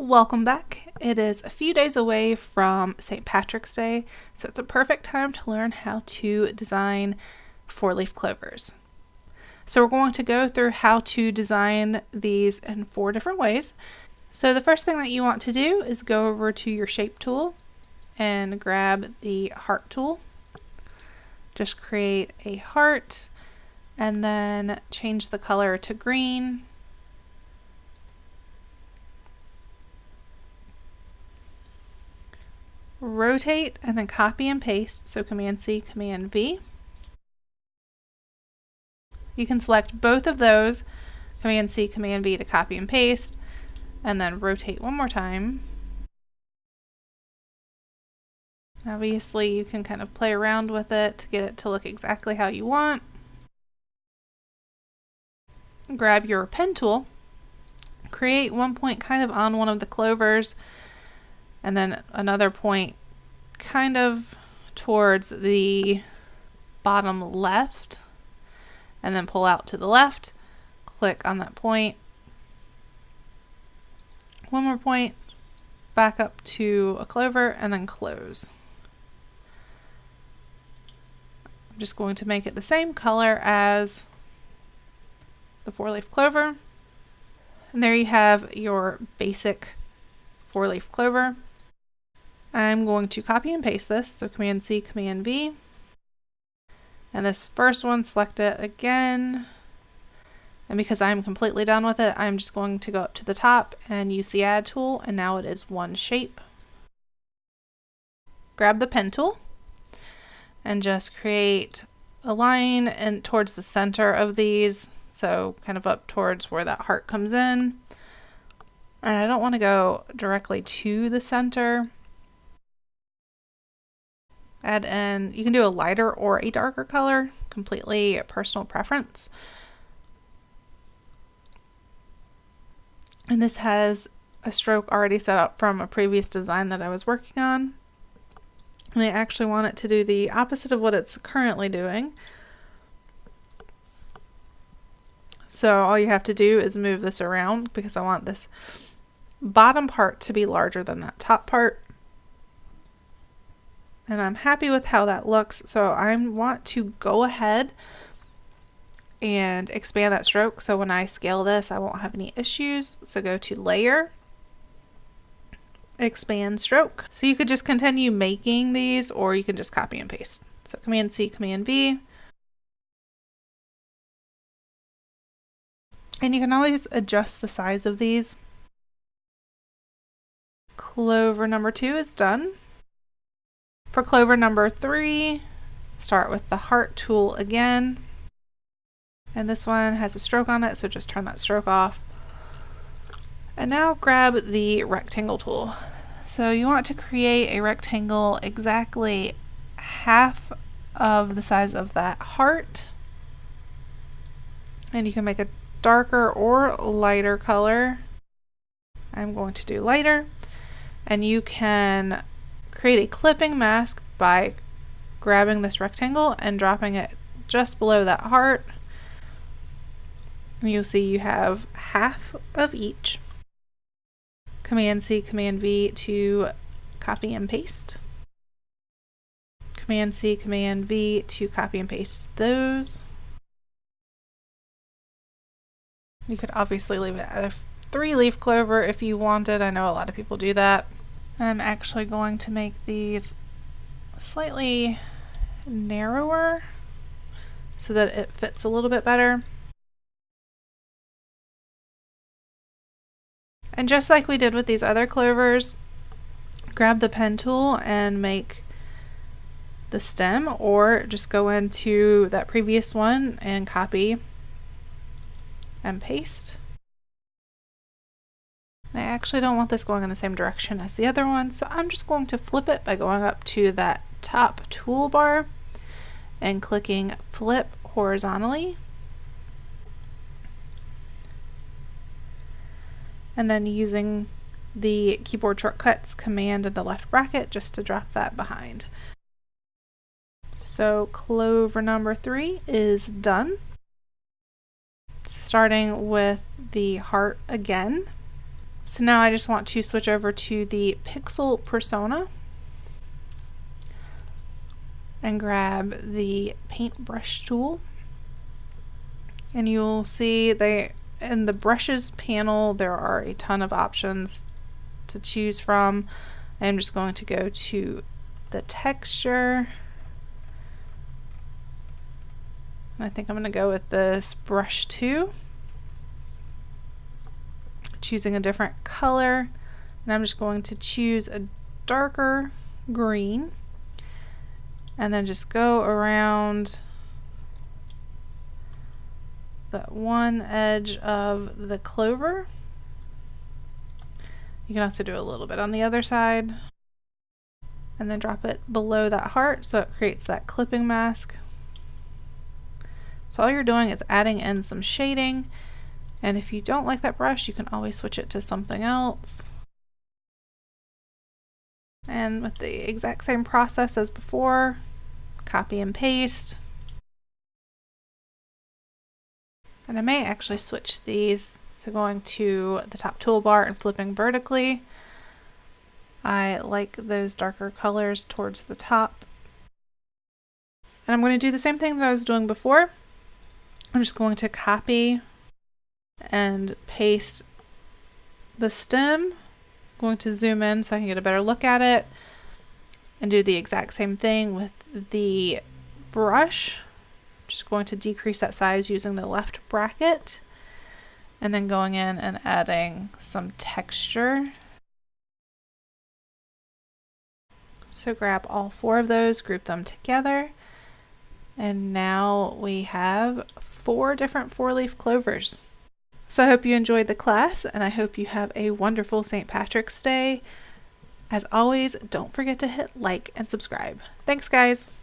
Welcome back. It is a few days away from St. Patrick's Day, so it's a perfect time to learn how to design four-leaf clovers. So we're going to go through how to design these in 4 different ways. So the first thing that you want to do is go over to your shape tool and grab the heart tool. Just create a heart and then change the color to green. Rotate and then copy and paste, so Command C, Command V. You can select both of those, Command C, Command V to copy and paste, and then rotate one more time. Obviously, you can kind of play around with it to get it to look exactly how you want. Grab your pen tool, create one point kind of on one of the clovers, and then another point kind of towards the bottom left, and then pull out to the left, click on that point, one more point, back up to a clover, and then close. I'm just going to make it the same color as the four-leaf clover. And there you have your basic four-leaf clover. I'm going to copy and paste this, so Command C, Command V. And this first one, select it again. And because I'm completely done with it, I'm just going to go up to the top and use the Add tool, and now it is one shape. Grab the pen tool and just create a line and towards the center of these, so kind of up towards where that heart comes in. And I don't want to go directly to the center. Add in, you can do a lighter or a darker color, completely personal preference. And this has a stroke already set up from a previous design that I was working on. And I actually want it to do the opposite of what it's currently doing. So all you have to do is move this around because I want this bottom part to be larger than that top part. And I'm happy with how that looks, so I want to go ahead and expand that stroke so when I scale this I won't have any issues. So go to Layer, Expand Stroke. So you could just continue making these, or you can just copy and paste. So Command C, Command V. And you can always adjust the size of these. Clover number 2 is done. For clover number 3, start with the heart tool again. And this one has a stroke on it, so just turn that stroke off. And now grab the rectangle tool. So you want to create a rectangle exactly half of the size of that heart. And you can make a darker or lighter color. I'm going to do lighter. And you can create a clipping mask by grabbing this rectangle and dropping it just below that heart. You'll see you have half of each. Command C, Command V to copy and paste. Command C, Command V to copy and paste those. You could obviously leave it at a 3-leaf clover if you wanted. I know a lot of people do that. I'm actually going to make these slightly narrower so that it fits a little bit better. And just like we did with these other clovers, grab the pen tool and make the stem, or just go into that previous one and copy and paste. I actually don't want this going in the same direction as the other one, so I'm just going to flip it by going up to that top toolbar and clicking flip horizontally. And then using the keyboard shortcuts Command and the left bracket just to drop that behind. So clover number 3 is done. Starting with the heart again. So now I just want to switch over to the pixel persona and grab the paintbrush tool. And you'll see in the brushes panel there are a ton of options to choose from. I'm just going to go to the texture. I think I'm going to go with this brush 2. Choosing a different color, and I'm just going to choose a darker green and then just go around that one edge of the clover. You can also do a little bit on the other side and then drop it below that heart so it creates that clipping mask. So all you're doing is adding in some shading, and if you don't like that brush you can always switch it to something else. And with the exact same process as before, copy and paste. And I may actually switch these, so going to the top toolbar and flipping vertically. I like those darker colors towards the top. And I'm going to do the same thing that I was doing before. I'm just going to copy and paste the stem. I'm going to zoom in so I can get a better look at it and do the exact same thing with the brush. Just going to decrease that size using the left bracket and then going in and adding some texture. So grab all 4 of those, group them together, and now we have 4 different 4-leaf clovers. So I hope you enjoyed the class, and I hope you have a wonderful St. Patrick's Day. As always, don't forget to hit like and subscribe. Thanks, guys!